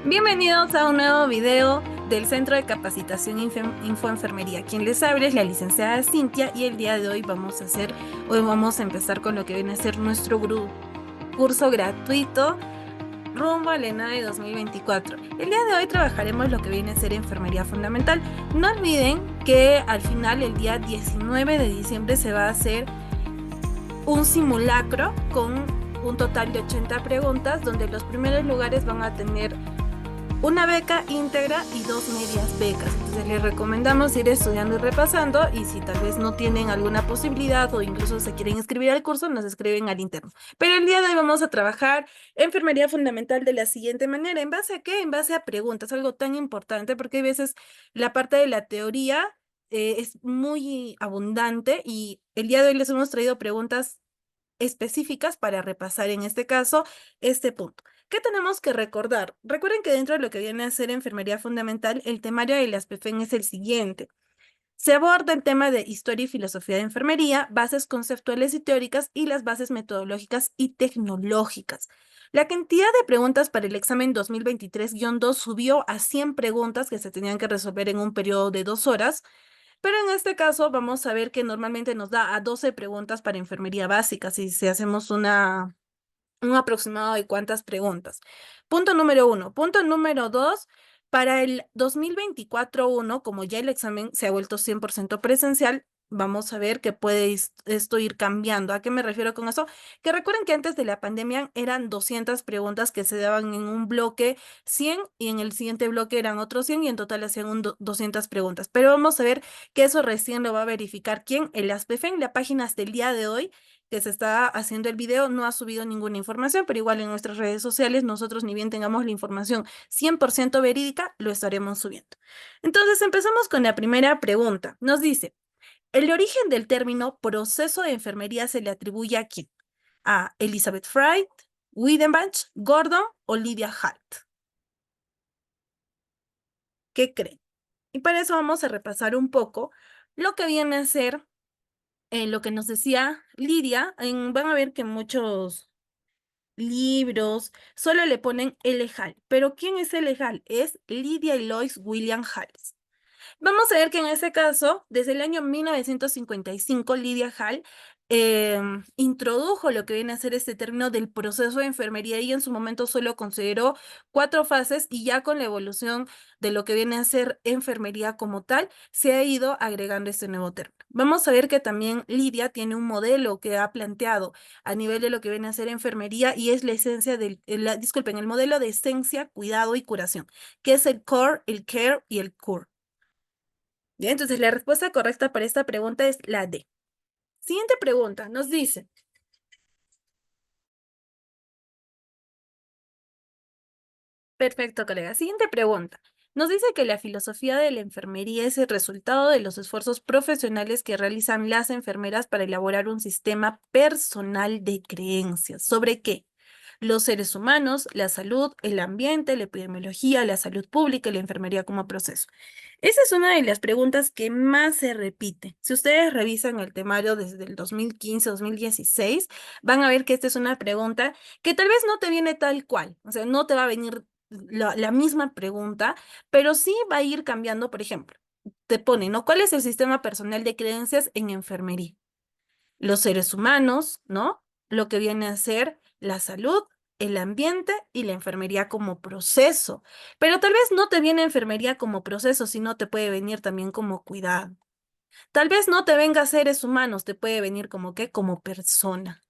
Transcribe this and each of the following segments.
Bienvenidos a un nuevo video del Centro de Capacitación Infoenfermería. Quien les habla es la licenciada Cintia y el día de hoy vamos a empezar con lo que viene a ser nuestro curso gratuito rumbo al ENADE 2024. El día de hoy trabajaremos lo que viene a ser enfermería fundamental. No olviden que al final, el día 19 de diciembre, se va a hacer un simulacro con un total de 80 preguntas, donde los primeros lugares van a tener una beca íntegra y 2 medias becas. Entonces les recomendamos ir estudiando y repasando, y si tal vez no tienen alguna posibilidad o incluso se quieren inscribir al curso, nos escriben al interno. Pero el día de hoy vamos a trabajar enfermería fundamental de la siguiente manera. ¿En base a qué? En base a preguntas, algo tan importante porque hay veces la parte de la teoría es muy abundante, y el día de hoy les hemos traído preguntas específicas para repasar en este caso este punto. ¿Qué tenemos que recordar? Recuerden que dentro de lo que viene a ser enfermería fundamental, el temario de las PFEN es el siguiente. Se aborda el tema de historia y filosofía de enfermería, bases conceptuales y teóricas y las bases metodológicas y tecnológicas. La cantidad de preguntas para el examen 2023-2 subió a 100 preguntas que se tenían que resolver en un periodo de 2 horas, pero en este caso vamos a ver que normalmente nos da a 12 preguntas para enfermería básica, si hacemos un aproximado de cuántas preguntas. Punto número uno. Punto número dos, para el 2024-1, como ya el examen se ha vuelto 100% presencial, vamos a ver que puede esto ir cambiando. ¿A qué me refiero con eso? Que recuerden que antes de la pandemia eran 200 preguntas que se daban en un bloque 100, y en el siguiente bloque eran otros 100, y en total hacían 200 preguntas. Pero vamos a ver que eso recién lo va a verificar ¿quién? El ASPEFEN. La página hasta el día de hoy que se está haciendo el video no ha subido ninguna información, pero igual en nuestras redes sociales nosotros, ni bien tengamos la información 100% verídica, lo estaremos subiendo. Entonces empezamos con la primera pregunta. Nos dice, ¿el origen del término proceso de enfermería se le atribuye a quién? ¿A Elizabeth Fried, Wiedenbach, Gordon o Lydia Hart? ¿Qué creen? Y para eso vamos a repasar un poco lo que viene a ser lo que nos decía Lidia. Van a ver que muchos libros solo le ponen L. Hall, pero ¿quién es L. Hall? Es Lydia Eloise William Halls. Vamos a ver que en ese caso, desde el año 1955, Lydia Hall introdujo lo que viene a ser este término del proceso de enfermería, y en su momento solo consideró 4 fases, y ya con la evolución de lo que viene a ser enfermería como tal, se ha ido agregando este nuevo término. Vamos a ver que también Lydia tiene un modelo que ha planteado a nivel de lo que viene a ser enfermería, y es la esencia disculpen, el modelo de esencia, cuidado y curación, que es el core, el care y el cure. Bien, entonces la respuesta correcta para esta pregunta es la D. Siguiente pregunta, nos dice, perfecto, colega. Siguiente pregunta. Nos dice que la filosofía de la enfermería es el resultado de los esfuerzos profesionales que realizan las enfermeras para elaborar un sistema personal de creencias. ¿Sobre qué? Los seres humanos, la salud, el ambiente, la epidemiología, la salud pública y la enfermería como proceso. Esa es una de las preguntas que más se repite. Si ustedes revisan el temario desde el 2015-2016, van a ver que esta es una pregunta que tal vez no te viene tal cual, o sea, no te va a venir la misma pregunta, pero sí va a ir cambiando. Por ejemplo, te pone, ¿no? ¿Cuál es el sistema personal de creencias en enfermería? Los seres humanos, ¿no? Lo que viene a ser la salud, el ambiente y la enfermería como proceso. Pero tal vez no te viene enfermería como proceso, sino te puede venir también como cuidado. Tal vez no te venga seres humanos, te puede venir como qué, como persona.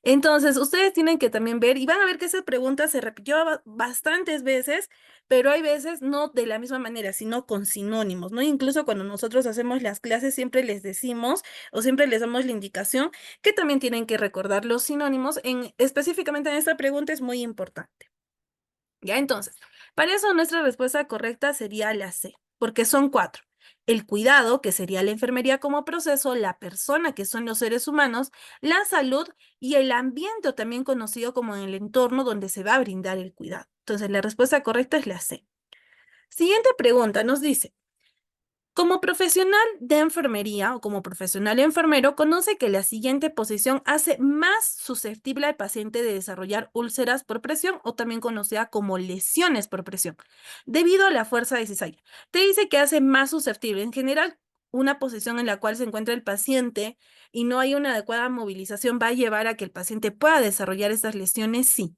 Entonces, ustedes tienen que también ver, y van a ver que esa pregunta se repitió bastantes veces, pero hay veces no de la misma manera, sino con sinónimos, ¿no? Incluso cuando nosotros hacemos las clases, siempre les decimos o siempre les damos la indicación que también tienen que recordar los sinónimos. Específicamente en esta pregunta es muy importante. Ya, entonces, para eso nuestra respuesta correcta sería la C, porque son 4. El cuidado, que sería la enfermería como proceso, la persona, que son los seres humanos, la salud y el ambiente, o también conocido como en el entorno donde se va a brindar el cuidado. Entonces, la respuesta correcta es la C. Siguiente pregunta nos dice, Como profesional de enfermería o como profesional enfermero, conoce que la siguiente posición hace más susceptible al paciente de desarrollar úlceras por presión o también conocida como lesiones por presión, debido a la fuerza de cizalla. Te dice que hace más susceptible. En general, una posición en la cual se encuentra el paciente y no hay una adecuada movilización va a llevar a que el paciente pueda desarrollar estas lesiones, sí.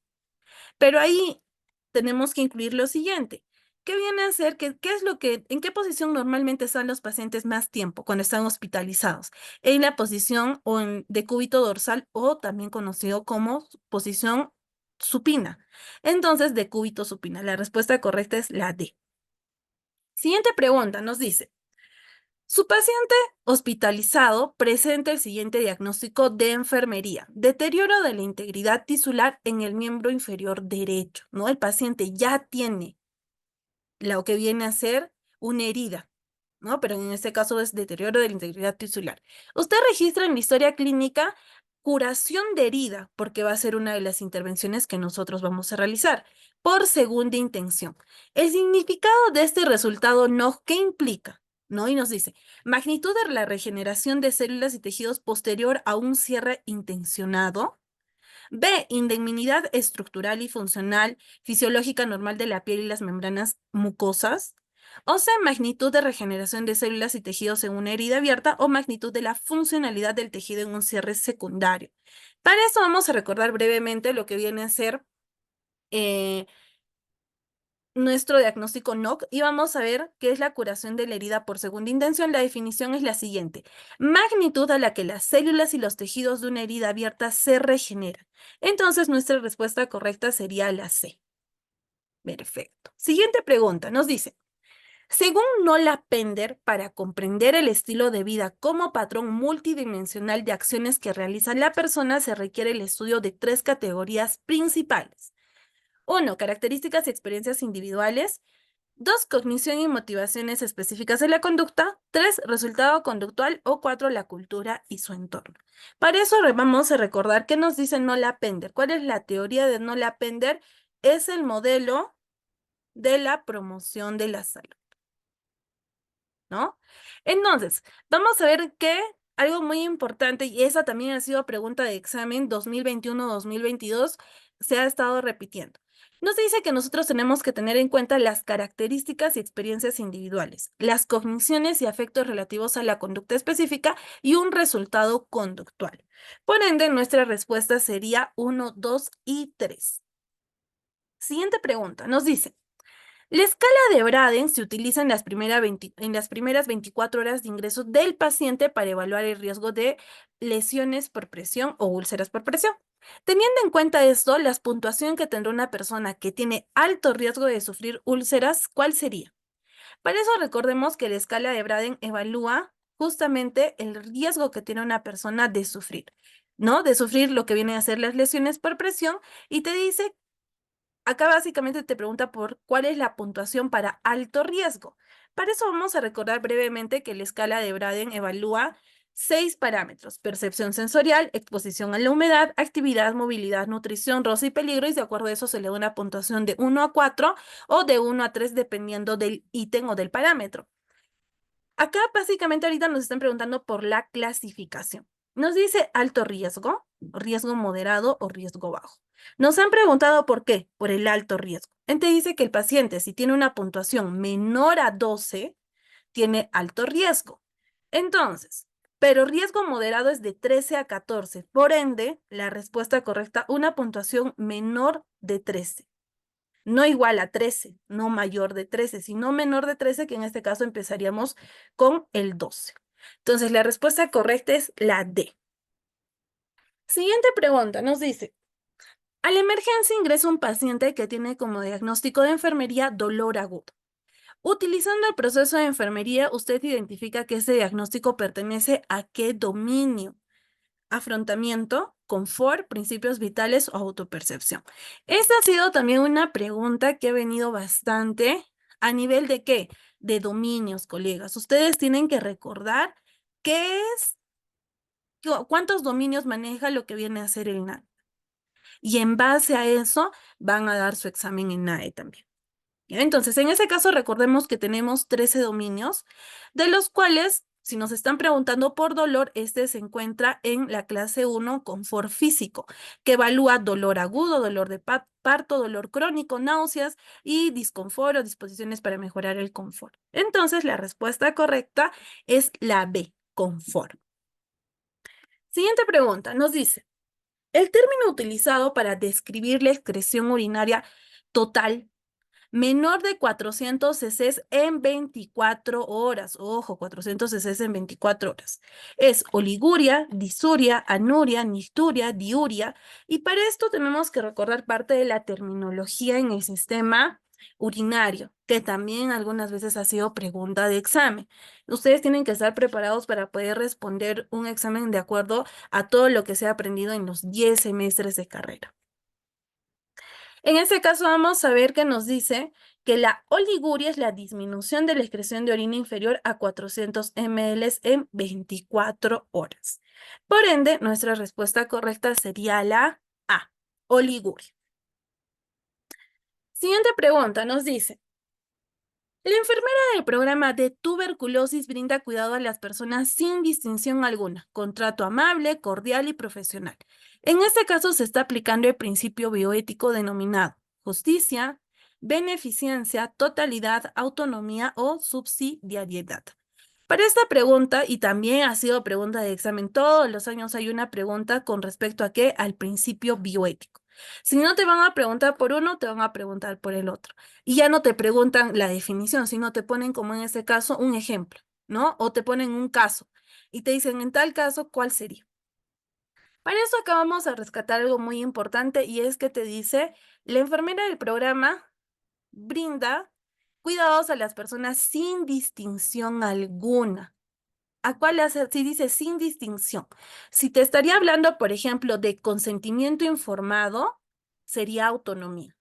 Pero ahí tenemos que incluir lo siguiente. ¿Qué viene a ser? ¿Qué es lo que, en qué posición normalmente están los pacientes más tiempo cuando están hospitalizados? En la posición de cúbito dorsal o también conocido como posición supina. Entonces, de cúbito supina. La respuesta correcta es la D. Siguiente pregunta, nos dice, su paciente hospitalizado presenta el siguiente diagnóstico de enfermería: deterioro de la integridad tisular en el miembro inferior derecho, ¿no? El paciente ya tiene lo que viene a ser una herida, ¿no? Pero en este caso es deterioro de la integridad tisular. Usted registra en la historia clínica curación de herida, porque va a ser una de las intervenciones que nosotros vamos a realizar por segunda intención. El significado de este resultado no, ¿qué implica? ¿No? Y nos dice, magnitud de la regeneración de células y tejidos posterior a un cierre intencionado. B, indemnidad estructural y funcional fisiológica normal de la piel y las membranas mucosas. O C, magnitud de regeneración de células y tejidos en una herida abierta o magnitud de la funcionalidad del tejido en un cierre secundario. Para eso vamos a recordar brevemente lo que viene a ser eh, nuestro diagnóstico NOC y vamos a ver qué es la curación de la herida por segunda intención. La definición es la siguiente: magnitud a la que las células y los tejidos de una herida abierta se regeneran. Entonces, nuestra respuesta correcta sería la C. Perfecto. Siguiente pregunta, nos dice, según Nola Pender, para comprender el estilo de vida como patrón multidimensional de acciones que realiza la persona, se requiere el estudio de tres categorías principales. 1, características y experiencias individuales. 2, cognición y motivaciones específicas de la conducta. 3, resultado conductual. O 4, la cultura y su entorno. Para eso vamos a recordar qué nos dice Nola Pender. ¿Cuál es la teoría de Nola Pender? Es el modelo de la promoción de la salud, ¿no? Entonces, vamos a ver que algo muy importante, y esa también ha sido pregunta de examen 2021-2022, se ha estado repitiendo. Nos dice que nosotros tenemos que tener en cuenta las características y experiencias individuales, las cogniciones y afectos relativos a la conducta específica y un resultado conductual. Por ende, nuestra respuesta sería 1, 2 y 3. Siguiente pregunta, nos dice, la escala de Braden se utiliza en las primeras 24 horas de ingreso del paciente para evaluar el riesgo de lesiones por presión o úlceras por presión. Teniendo en cuenta esto, la puntuación que tendrá una persona que tiene alto riesgo de sufrir úlceras, ¿cuál sería? Para eso recordemos que la escala de Braden evalúa justamente el riesgo que tiene una persona de sufrir, ¿no? De sufrir lo que vienen a ser las lesiones por presión y te dice. Acá básicamente te pregunta por cuál es la puntuación para alto riesgo. Para eso vamos a recordar brevemente que la escala de Braden evalúa 6 parámetros: percepción sensorial, exposición a la humedad, actividad, movilidad, nutrición, roce y peligro, y de acuerdo a eso se le da una puntuación de 1 a 4 o de 1 a 3 dependiendo del ítem o del parámetro. Acá básicamente ahorita nos están preguntando por la clasificación. Nos dice alto riesgo, riesgo moderado o riesgo bajo. Nos han preguntado por qué, por el alto riesgo. Entonces dice que el paciente, si tiene una puntuación menor a 12, tiene alto riesgo. Entonces, pero riesgo moderado es de 13 a 14. Por ende, la respuesta correcta, una puntuación menor de 13. No igual a 13, no mayor de 13, sino menor de 13, que en este caso empezaríamos con el 12. Entonces, la respuesta correcta es la D. Siguiente pregunta, nos dice, a la emergencia ingresa un paciente que tiene como diagnóstico de enfermería dolor agudo. Utilizando el proceso de enfermería, usted identifica que ese diagnóstico pertenece a qué dominio: afrontamiento, confort, principios vitales o autopercepción. Esta ha sido también una pregunta que ha venido bastante a nivel de qué, de dominios, colegas. Ustedes tienen que recordar qué es, cuántos dominios maneja lo que viene a ser el NAE. Y en base a eso van a dar su examen en NAE también. ¿Ya? Entonces, en ese caso, recordemos que tenemos 13 dominios, de los cuales, si nos están preguntando por dolor, este se encuentra en la clase 1, confort físico, que evalúa dolor agudo, dolor de parto, dolor crónico, náuseas y disconfort o disposiciones para mejorar el confort. Entonces, la respuesta correcta es la B, confort. Siguiente pregunta, nos dice, el término utilizado para describir la excreción urinaria total menor de 400 cc en 24 horas. Ojo, 400 cc en 24 horas. Es oliguria, disuria, anuria, nicturia, diuria. Y para esto tenemos que recordar parte de la terminología en el sistema urinario, que también algunas veces ha sido pregunta de examen. Ustedes tienen que estar preparados para poder responder un examen de acuerdo a todo lo que se ha aprendido en los 10 semestres de carrera. En este caso vamos a ver que nos dice que la oliguria es la disminución de la excreción de orina inferior a 400 ml en 24 horas. Por ende, nuestra respuesta correcta sería la A, oliguria. Siguiente pregunta, nos dice, la enfermera del programa de tuberculosis brinda cuidado a las personas sin distinción alguna, con trato amable, cordial y profesional. En este caso se está aplicando el principio bioético denominado justicia, beneficencia, totalidad, autonomía o subsidiariedad. Para esta pregunta, y también ha sido pregunta de examen, todos los años hay una pregunta con respecto a qué, al principio bioético. Si no te van a preguntar por uno, te van a preguntar por el otro. Y ya no te preguntan la definición, sino te ponen como en este caso un ejemplo, ¿no? O te ponen un caso y te dicen en tal caso, ¿cuál sería? Para eso acá vamos a rescatar algo muy importante y es que te dice, la enfermera del programa brinda cuidados a las personas sin distinción alguna. ¿A cuál hace? Si dice sin distinción. Si te estaría hablando, por ejemplo, de consentimiento informado, sería autonomía.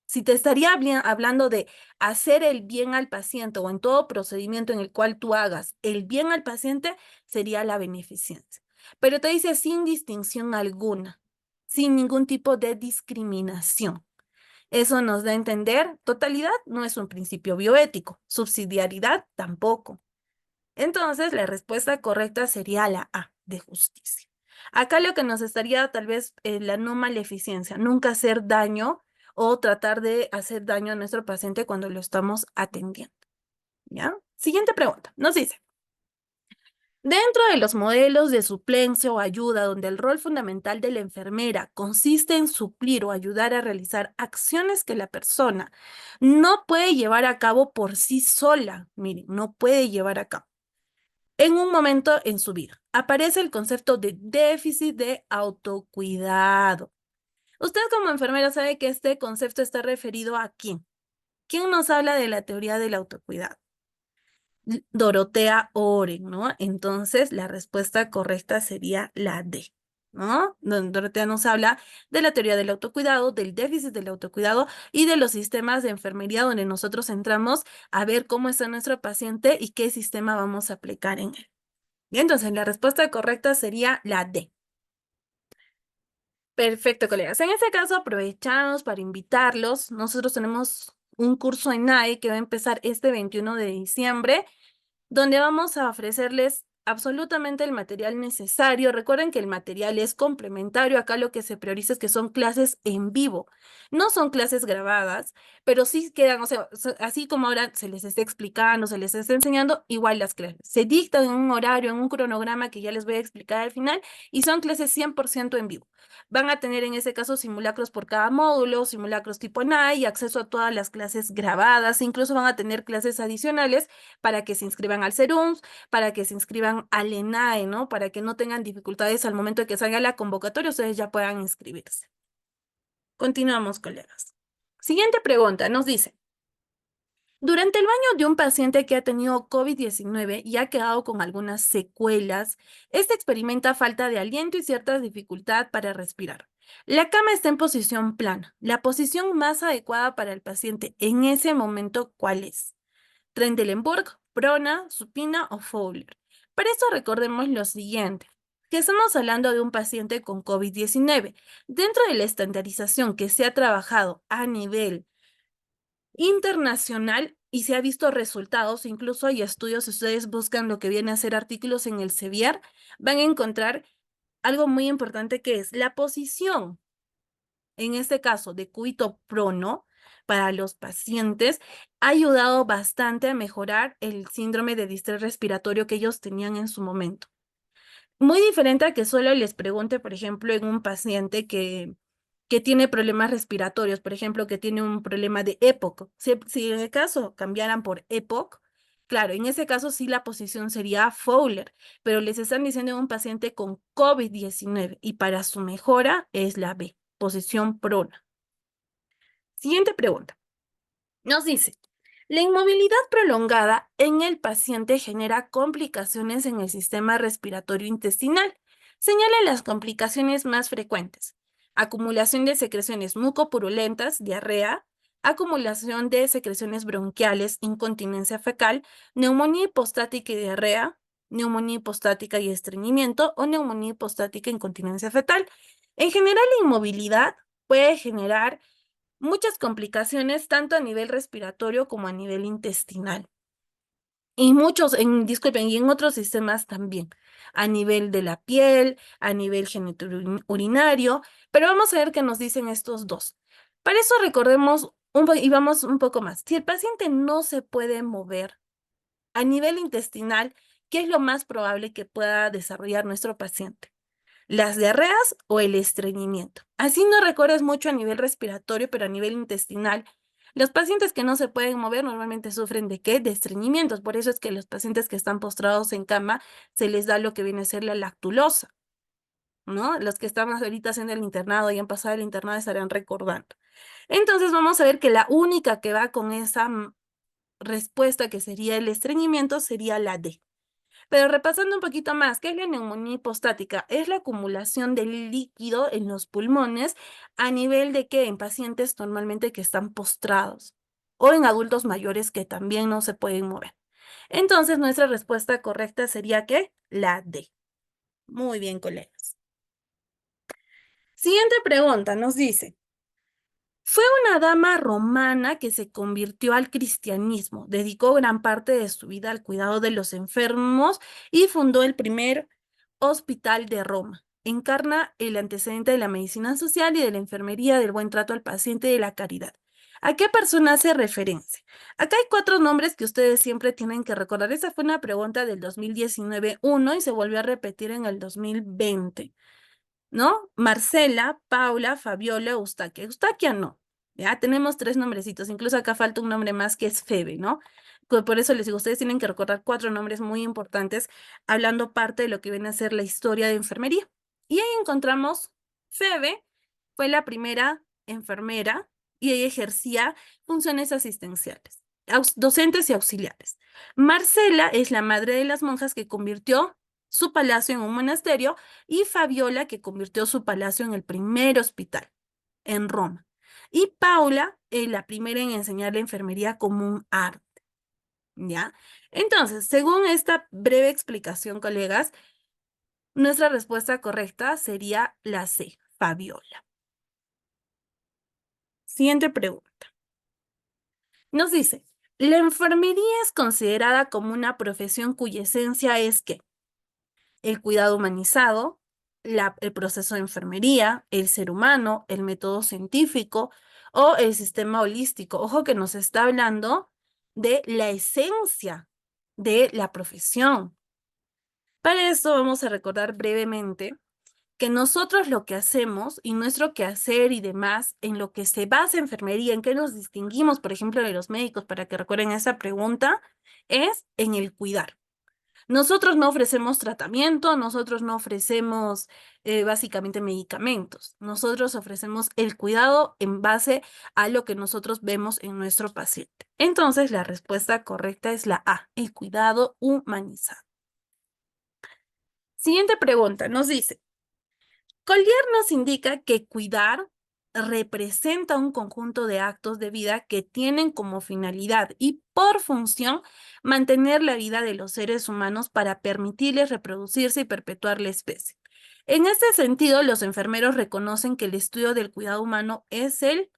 Si te estaría hablando de hacer el bien al paciente o en todo procedimiento en el cual tú hagas el bien al paciente, sería la beneficencia. Pero te dice sin distinción alguna, sin ningún tipo de discriminación. Eso nos da a entender, totalidad no es un principio bioético, subsidiariedad tampoco. Entonces, la respuesta correcta sería la A, de justicia. Acá lo que nos estaría tal vez la no maleficencia, nunca hacer daño o tratar de hacer daño a nuestro paciente cuando lo estamos atendiendo. ¿Ya? Siguiente pregunta. Nos dice, dentro de los modelos de suplencia o ayuda, donde el rol fundamental de la enfermera consiste en suplir o ayudar a realizar acciones que la persona no puede llevar a cabo por sí sola, miren, no puede llevar a cabo en un momento en su vida. Aparece el concepto de déficit de autocuidado. Usted como enfermera sabe que este concepto está referido a quién. ¿Quién nos habla de la teoría del autocuidado? Dorotea Oren, ¿no? Entonces la respuesta correcta sería la D, ¿no? Dorotea nos habla de la teoría del autocuidado, del déficit del autocuidado y de los sistemas de enfermería donde nosotros entramos a ver cómo está nuestro paciente y qué sistema vamos a aplicar en él. Bien, entonces la respuesta correcta sería la D. Perfecto, colegas. En este caso, aprovechamos para invitarlos. Nosotros tenemos un curso en NAE que va a empezar este 21 de diciembre, donde vamos a ofrecerles absolutamente el material necesario. Recuerden que el material es complementario. Acá lo que se prioriza es que son clases en vivo. No son clases grabadas, pero sí quedan, o sea, así como ahora se les está explicando, se les está enseñando, igual las clases. Se dictan en un horario, en un cronograma que ya les voy a explicar al final, y son clases 100% en vivo. Van a tener en ese caso simulacros por cada módulo, simulacros tipo NAE y acceso a todas las clases grabadas. Incluso van a tener clases adicionales para que se inscriban al CERUMS, para que se inscriban al ENAE, ¿no? Para que no tengan dificultades al momento de que salga la convocatoria, ustedes ya puedan inscribirse. Continuamos, colegas. Siguiente pregunta, nos dice, durante el baño de un paciente que ha tenido COVID-19 y ha quedado con algunas secuelas, este experimenta falta de aliento y cierta dificultad para respirar. La cama está en posición plana. La posición más adecuada para el paciente en ese momento, ¿cuál es? Trendelenburg, prona, supina o Fowler. Para esto recordemos lo siguiente, que estamos hablando de un paciente con COVID-19. Dentro de la estandarización que se ha trabajado a nivel internacional y se ha visto resultados, incluso hay estudios, si ustedes buscan lo que viene a ser artículos en el Sevier, van a encontrar algo muy importante que es la posición, en este caso de cúbito prono, para los pacientes, ha ayudado bastante a mejorar el síndrome de distrés respiratorio que ellos tenían en su momento. Muy diferente a que solo les pregunte, por ejemplo, en un paciente que tiene problemas respiratorios, por ejemplo, que tiene un problema de EPOC. Si en el caso cambiaran por EPOC, claro, en ese caso sí la posición sería Fowler, pero les están diciendo en un paciente con COVID-19 y para su mejora es la B, posición prona. Siguiente pregunta. Nos dice, la inmovilidad prolongada en el paciente genera complicaciones en el sistema respiratorio intestinal. Señala las complicaciones más frecuentes. Acumulación de secreciones mucopurulentas, diarrea, acumulación de secreciones bronquiales, incontinencia fecal, neumonía hipostática y diarrea, neumonía hipostática y estreñimiento o neumonía hipostática e incontinencia fetal. En general, la inmovilidad puede generar muchas complicaciones tanto a nivel respiratorio como a nivel intestinal. Y disculpen, y en otros sistemas también, a nivel de la piel, a nivel genitourinario, pero vamos a ver qué nos dicen estos dos. Para eso recordemos y vamos un poco más. Si el paciente no se puede mover a nivel intestinal, ¿qué es lo más probable que pueda desarrollar nuestro paciente? Las diarreas o el estreñimiento. Así no recorres mucho a nivel respiratorio, pero a nivel intestinal. Los pacientes que no se pueden mover normalmente sufren ¿de qué? De estreñimientos. Por eso es que los pacientes que están postrados en cama se les da lo que viene a ser la lactulosa, ¿no? Los que están ahorita haciendo el internado y han pasado el internado estarán recordando. Entonces vamos a ver que la única que va con esa respuesta que sería el estreñimiento sería la D. Pero repasando un poquito más, ¿qué es la neumonía hipostática? Es la acumulación de líquido en los pulmones a nivel de que en pacientes normalmente que están postrados o en adultos mayores que también no se pueden mover. Entonces, nuestra respuesta correcta sería que la D. Muy bien, colegas. Siguiente pregunta nos dice, fue una dama romana que se convirtió al cristianismo, dedicó gran parte de su vida al cuidado de los enfermos y fundó el primer hospital de Roma. Encarna el antecedente de la medicina social y de la enfermería, del buen trato al paciente y de la caridad. ¿A qué persona hace referencia? Acá hay 4 nombres que ustedes siempre tienen que recordar. Esa fue una pregunta del 2019-1 y se volvió a repetir en el 2020. ¿No? Marcela, Paula, Fabiola, Eustaquia. Eustaquia no. Ya tenemos 3 nombrecitos. Incluso acá falta un nombre más que es Febe, ¿no? Por eso les digo, ustedes tienen que recordar 4 nombres muy importantes hablando parte de lo que viene a ser la historia de enfermería. Y ahí encontramos Febe, fue la primera enfermera y ella ejercía funciones asistenciales, docentes y auxiliares. Marcela es la madre de las monjas que convirtió su palacio en un monasterio y Fabiola, que convirtió su palacio en el primer hospital en Roma. Y Paula, la primera en enseñar la enfermería como un arte. ¿Ya? Entonces, según esta breve explicación, colegas, nuestra respuesta correcta sería la C, Fabiola. Siguiente pregunta. Nos dice, la enfermería es considerada como una profesión cuya esencia es ¿qué? El cuidado humanizado, el proceso de enfermería, el ser humano, el método científico o el sistema holístico. Ojo que nos está hablando de la esencia de la profesión. Para esto vamos a recordar brevemente que nosotros lo que hacemos y nuestro quehacer y demás, en lo que se basa enfermería, en qué nos distinguimos, por ejemplo, de los médicos, para que recuerden esa pregunta, es en el cuidar. Nosotros no ofrecemos tratamiento, nosotros no ofrecemos básicamente medicamentos. Nosotros ofrecemos el cuidado en base a lo que nosotros vemos en nuestro paciente. Entonces, la respuesta correcta es la A, el cuidado humanizado. Siguiente pregunta, nos dice, Collier nos indica que cuidar representa un conjunto de actos de vida que tienen como finalidad y por función mantener la vida de los seres humanos para permitirles reproducirse y perpetuar la especie. En este sentido, los enfermeros reconocen que el estudio del cuidado humano es el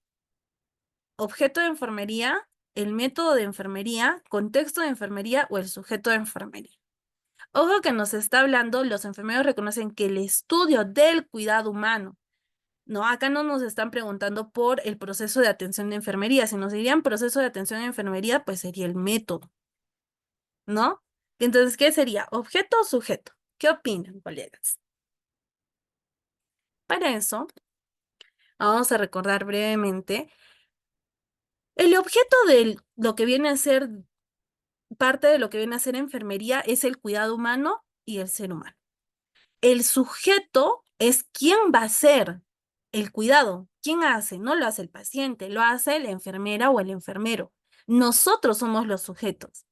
objeto de enfermería el método de enfermería, contexto de enfermería o el sujeto de enfermería. Ojo que nos está hablando, los enfermeros reconocen que el estudio del cuidado humano, no, acá no nos están preguntando por el proceso de atención de enfermería. Si nos dirían proceso de atención de enfermería, pues sería el método, ¿no? Entonces, ¿qué sería? ¿Objeto o sujeto? ¿Qué opinan, colegas? Para eso, vamos a recordar brevemente. El objeto de lo que viene a ser parte de lo que viene a ser enfermería es el cuidado humano y el ser humano. El sujeto es quién va a hacer el cuidado. ¿Quién hace? No lo hace el paciente, lo hace la enfermera o el enfermero. Nosotros somos los sujetos.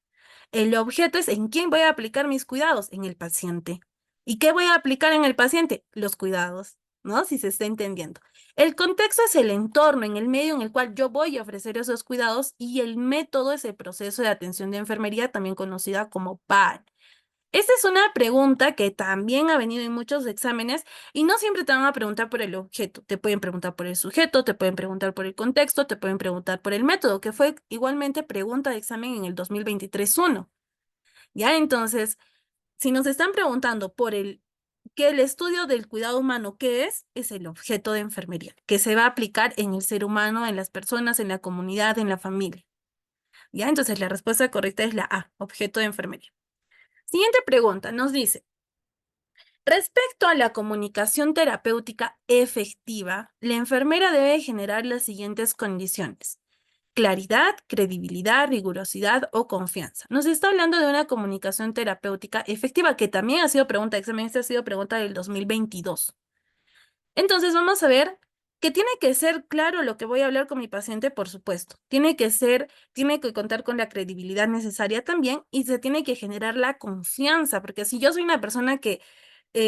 El objeto es en quién voy a aplicar mis cuidados, en el paciente. ¿Y qué voy a aplicar en el paciente? Los cuidados, ¿no? Si se está entendiendo. El contexto es el entorno, en el medio en el cual yo voy a ofrecer esos cuidados y el método es el proceso de atención de enfermería, también conocida como PAR. Esta es una pregunta que también ha venido en muchos exámenes y no siempre te van a preguntar por el objeto. Te pueden preguntar por el sujeto, te pueden preguntar por el contexto, te pueden preguntar por el método, que fue igualmente pregunta de examen en el 2023-1. Ya, entonces, si nos están preguntando por que el estudio del cuidado humano, ¿qué es el objeto de enfermería, que se va a aplicar en el ser humano, en las personas, en la comunidad, en la familia. Ya, entonces la respuesta correcta es la A, objeto de enfermería. Siguiente pregunta, nos dice, respecto a la comunicación terapéutica efectiva, la enfermera debe generar las siguientes condiciones: claridad, credibilidad, rigurosidad o confianza. Nos está hablando de una comunicación terapéutica efectiva, que también ha sido pregunta de examen, esta ha sido pregunta del 2022. Entonces vamos a ver que tiene que ser claro lo que voy a hablar con mi paciente, por supuesto. Tiene que contar con la credibilidad necesaria también y se tiene que generar la confianza, porque si yo soy una persona que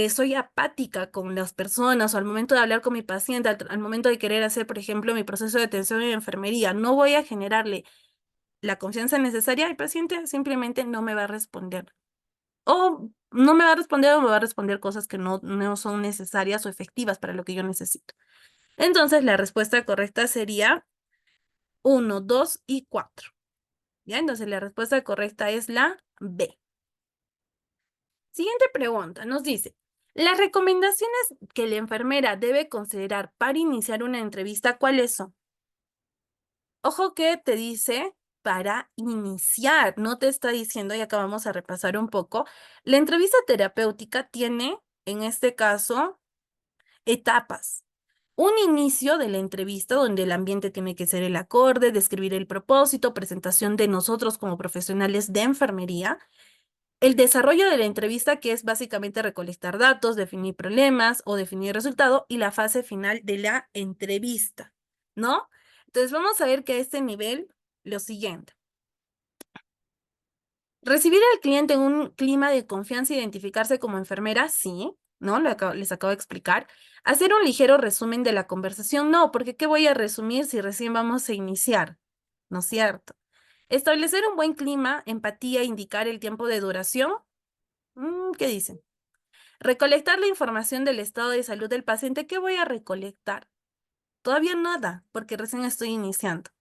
soy apática con las personas o al momento de hablar con mi paciente, al momento de querer hacer, por ejemplo, mi proceso de atención en enfermería, no voy a generarle la confianza necesaria, el paciente simplemente no me va a responder. O no me va a responder o me va a responder cosas que no son necesarias o efectivas para lo que yo necesito. Entonces, la respuesta correcta sería 1, 2 y 4. ¿Ya? Entonces, la respuesta correcta es la B. Siguiente pregunta, nos dice, las recomendaciones que la enfermera debe considerar para iniciar una entrevista, ¿cuáles son? Ojo que te dice para iniciar, no te está diciendo, y acá vamos a repasar un poco, la entrevista terapéutica tiene, en este caso, etapas. Un inicio de la entrevista donde el ambiente tiene que ser el acorde, describir el propósito, presentación de nosotros como profesionales de enfermería. El desarrollo de la entrevista, que es básicamente recolectar datos, definir problemas o definir resultado, y la fase final de la entrevista, ¿no? Entonces vamos a ver que a este nivel, lo siguiente. Recibir al cliente en un clima de confianza e identificarse como enfermera, sí, ¿no? Les acabo de explicar. Hacer un ligero resumen de la conversación, no, porque ¿qué voy a resumir si recién vamos a iniciar? ¿No es cierto? Establecer un buen clima, empatía, indicar el tiempo de duración. ¿Qué dicen? Recolectar la información del estado de salud del paciente. ¿Qué voy a recolectar? Todavía nada, porque recién estoy iniciando.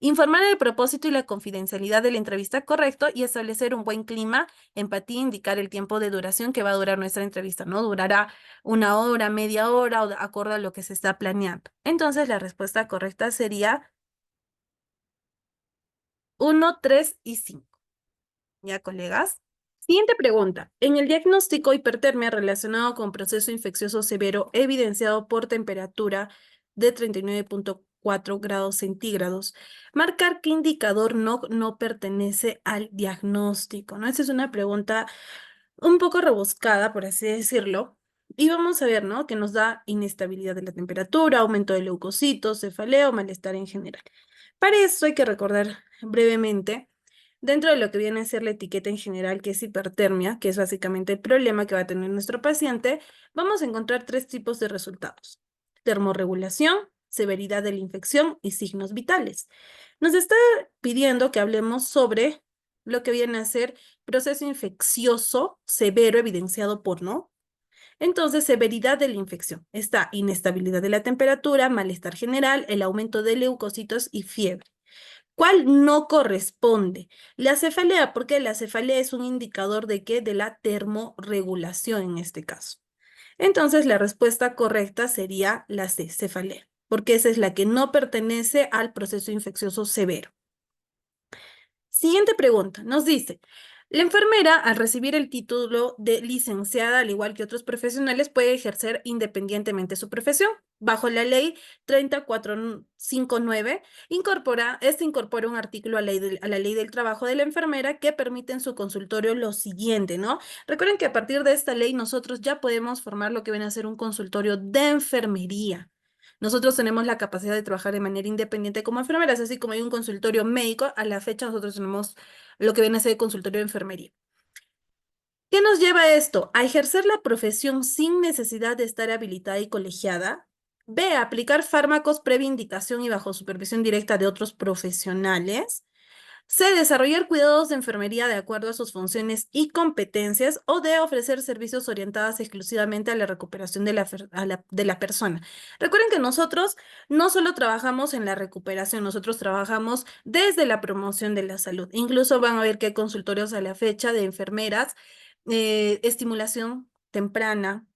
Informar el propósito y la confidencialidad de la entrevista correcto y establecer un buen clima, empatía, indicar el tiempo de duración que va a durar nuestra entrevista, ¿no? Durará 1 hora, media hora o de acuerdo a lo que se está planeando. Entonces la respuesta correcta sería 1, 3 y 5. ¿Ya, colegas? Siguiente pregunta. En el diagnóstico hipertermia relacionado con proceso infeccioso severo evidenciado por temperatura de 39,4 grados centígrados, marcar qué indicador no pertenece al diagnóstico, ¿no? Esa es una pregunta un poco rebuscada, por así decirlo. Y vamos a ver, ¿no? Que nos da inestabilidad de la temperatura, aumento de leucocitos, cefaleo, malestar en general. Para eso hay que recordar brevemente, dentro de lo que viene a ser la etiqueta en general, que es hipertermia, que es básicamente el problema que va a tener nuestro paciente, vamos a encontrar 3 tipos de resultados: termorregulación, severidad de la infección y signos vitales. Nos está pidiendo que hablemos sobre lo que viene a ser proceso infeccioso severo evidenciado por, ¿no? Entonces, severidad de la infección. Está inestabilidad de la temperatura, malestar general, el aumento de leucocitos y fiebre. ¿Cuál no corresponde? La cefalea, porque la cefalea es un indicador de qué? De la termorregulación en este caso. Entonces, la respuesta correcta sería la C, cefalea, porque esa es la que no pertenece al proceso infeccioso severo. Siguiente pregunta, nos dice, la enfermera al recibir el título de licenciada, al igual que otros profesionales, puede ejercer independientemente su profesión. Bajo la ley 3459, incorpora un artículo a la ley del trabajo de la enfermera que permite en su consultorio lo siguiente, ¿no? Recuerden que a partir de esta ley nosotros ya podemos formar lo que viene a ser un consultorio de enfermería. Nosotros tenemos la capacidad de trabajar de manera independiente como enfermeras, así como hay un consultorio médico, a la fecha nosotros tenemos lo que viene a ser consultorio de enfermería. ¿Qué nos lleva a esto? A ejercer la profesión sin necesidad de estar habilitada y colegiada. B, a aplicar fármacos previa indicación y bajo supervisión directa de otros profesionales. C, desarrollar cuidados de enfermería de acuerdo a sus funciones y competencias, o D, ofrecer servicios orientados exclusivamente a la recuperación de la persona. Recuerden que nosotros no solo trabajamos en la recuperación, nosotros trabajamos desde la promoción de la salud. Incluso van a ver que hay consultorios a la fecha de enfermeras, estimulación temprana,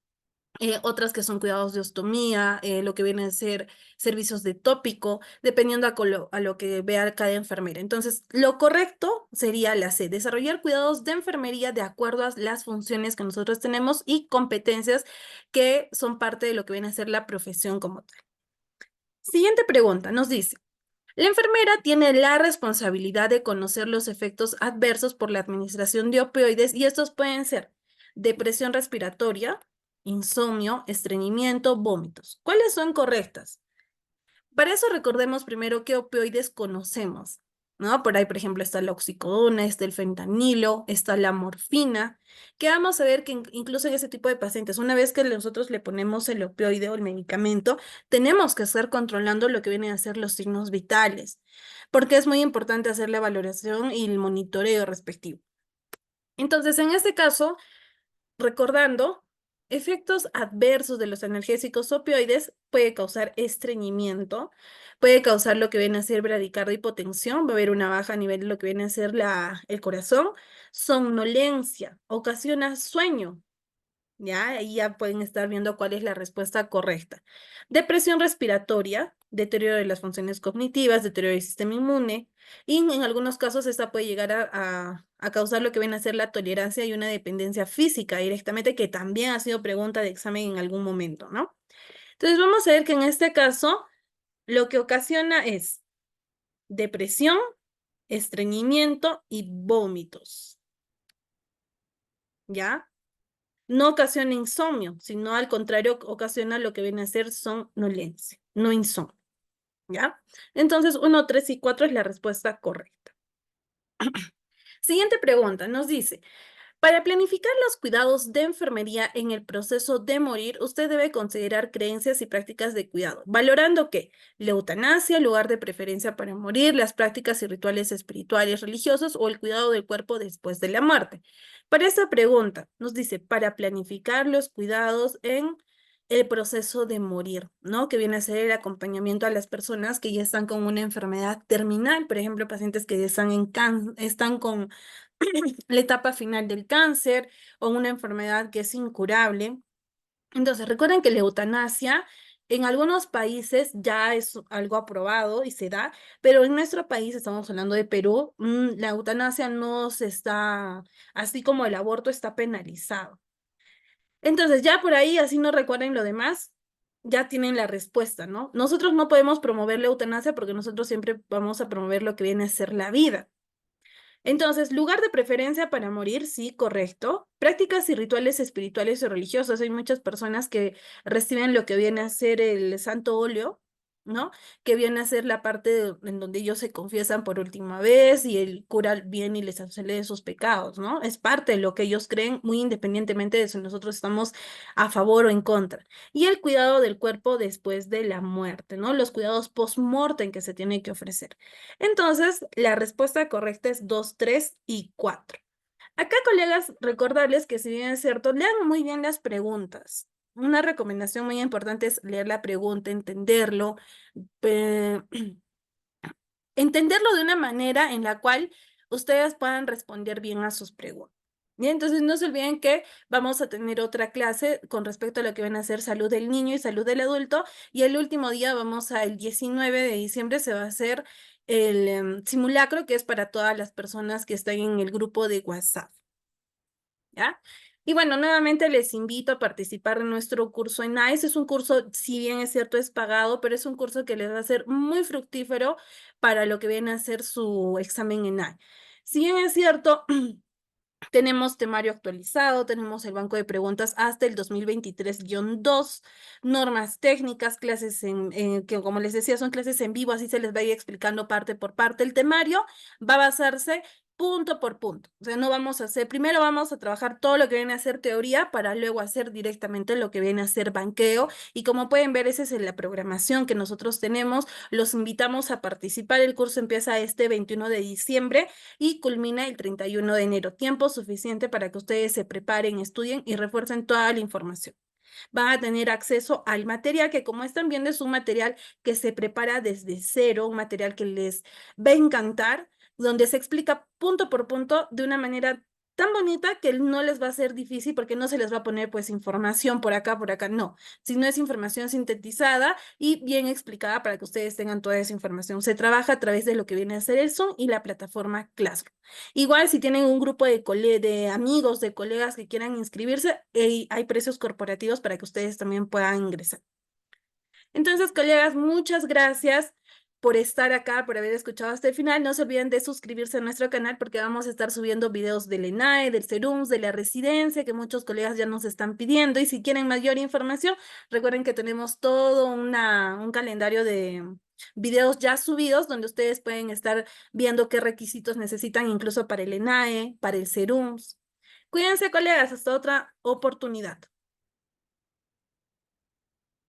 otras que son cuidados de ostomía, lo que vienen a ser servicios de tópico, dependiendo a lo que vea cada enfermera. Entonces, lo correcto sería la C, desarrollar cuidados de enfermería de acuerdo a las funciones que nosotros tenemos y competencias que son parte de lo que viene a ser la profesión como tal. Siguiente pregunta, nos dice, la enfermera tiene la responsabilidad de conocer los efectos adversos por la administración de opioides y estos pueden ser depresión respiratoria, insomnio, estreñimiento, vómitos. ¿Cuáles son correctas? Para eso recordemos primero qué opioides conocemos, ¿no? Por ahí, por ejemplo, está la oxicodona, está el fentanilo, está la morfina, que vamos a ver que incluso en ese tipo de pacientes, una vez que nosotros le ponemos el opioide o el medicamento, tenemos que estar controlando lo que vienen a ser los signos vitales, porque es muy importante hacer la valoración y el monitoreo respectivo. Entonces, en este caso, recordando, efectos adversos de los analgésicos opioides puede causar estreñimiento, puede causar lo que viene a ser bradicardia, hipotensión, va a haber una baja a nivel de lo que viene a ser el corazón, somnolencia, ocasiona sueño, ¿ya? Ahí ya pueden estar viendo cuál es la respuesta correcta. Depresión respiratoria, deterioro de las funciones cognitivas, deterioro del sistema inmune, y en algunos casos esta puede llegar a causar lo que viene a ser la tolerancia y una dependencia física directamente, que también ha sido pregunta de examen en algún momento, ¿no? Entonces vamos a ver que en este caso lo que ocasiona es depresión, estreñimiento y vómitos, ¿ya? No ocasiona insomnio, sino al contrario, ocasiona lo que viene a ser somnolencia, no insomnio, ¿ya? Entonces, 1, 3 y 4 es la respuesta correcta. Siguiente pregunta, nos dice, para planificar los cuidados de enfermería en el proceso de morir, usted debe considerar creencias y prácticas de cuidado, valorando que la eutanasia, lugar de preferencia para morir, las prácticas y rituales espirituales, religiosos o el cuidado del cuerpo después de la muerte. Para esta pregunta, nos dice, para planificar los cuidados en el proceso de morir, ¿no? Que viene a ser el acompañamiento a las personas que ya están con una enfermedad terminal, por ejemplo, pacientes que ya están con la etapa final del cáncer o una enfermedad que es incurable. Entonces, recuerden que la eutanasia en algunos países ya es algo aprobado y se da, pero en nuestro país, estamos hablando de Perú, la eutanasia no se está, así como el aborto está penalizado. Entonces, ya por ahí, así no recuerden lo demás, ya tienen la respuesta, ¿no? Nosotros no podemos promover la eutanasia porque nosotros siempre vamos a promover lo que viene a ser la vida. Entonces, lugar de preferencia para morir, sí, correcto. Prácticas y rituales espirituales o religiosos. Hay muchas personas que reciben lo que viene a ser el santo óleo, ¿no? Que viene a ser la parte en donde ellos se confiesan por última vez y el cura viene y les absolve sus pecados, ¿no? Es parte de lo que ellos creen, muy independientemente de si nosotros estamos a favor o en contra. Y el cuidado del cuerpo después de la muerte, ¿no? Los cuidados post-mortem que se tienen que ofrecer. Entonces, la respuesta correcta es 2, 3 y 4. Acá, colegas, recordarles que si bien es cierto, lean muy bien las preguntas. Una recomendación muy importante es leer la pregunta, entenderlo. entenderlo de una manera en la cual ustedes puedan responder bien a sus preguntas. Bien, entonces no se olviden que vamos a tener otra clase con respecto a lo que van a ser salud del niño y salud del adulto, y el último día vamos el 19 de diciembre se va a hacer el simulacro, que es para todas las personas que están en el grupo de WhatsApp. ¿Ya? Y bueno, nuevamente les invito a participar en nuestro curso en NICE. Es un curso, si bien es cierto, es pagado, pero es un curso que les va a ser muy fructífero para lo que viene a ser su examen en NICE. Si bien es cierto, tenemos temario actualizado, tenemos el banco de preguntas hasta el 2023-2, normas técnicas, clases que como les decía son clases en vivo, así se les va a ir explicando parte por parte. El temario va a basarse punto por punto. O sea, no vamos a hacer, primero vamos a trabajar todo lo que viene a ser teoría para luego hacer directamente lo que viene a ser banqueo. Y como pueden ver, esa es la programación que nosotros tenemos. Los invitamos a participar. El curso empieza este 21 de diciembre y culmina el 31 de enero. Tiempo suficiente para que ustedes se preparen, estudien y refuercen toda la información. Van a tener acceso al material que, como están viendo, es un material que se prepara desde cero, un material que les va a encantar, donde se explica punto por punto de una manera tan bonita que no les va a ser difícil porque no se les va a poner pues información por acá, no, sino es información sintetizada y bien explicada para que ustedes tengan toda esa información. Se trabaja a través de lo que viene a ser el Zoom y la plataforma Classroom. Igual si tienen un grupo de amigos, de colegas que quieran inscribirse, hay precios corporativos para que ustedes también puedan ingresar. Entonces, colegas, muchas gracias por estar acá, por haber escuchado hasta el final. No se olviden de suscribirse a nuestro canal porque vamos a estar subiendo videos del ENAE, del SERUMS, de la residencia, que muchos colegas ya nos están pidiendo. Y si quieren mayor información, recuerden que tenemos todo un calendario de videos ya subidos donde ustedes pueden estar viendo qué requisitos necesitan incluso para el ENAE, para el SERUMS. Cuídense, colegas, hasta otra oportunidad.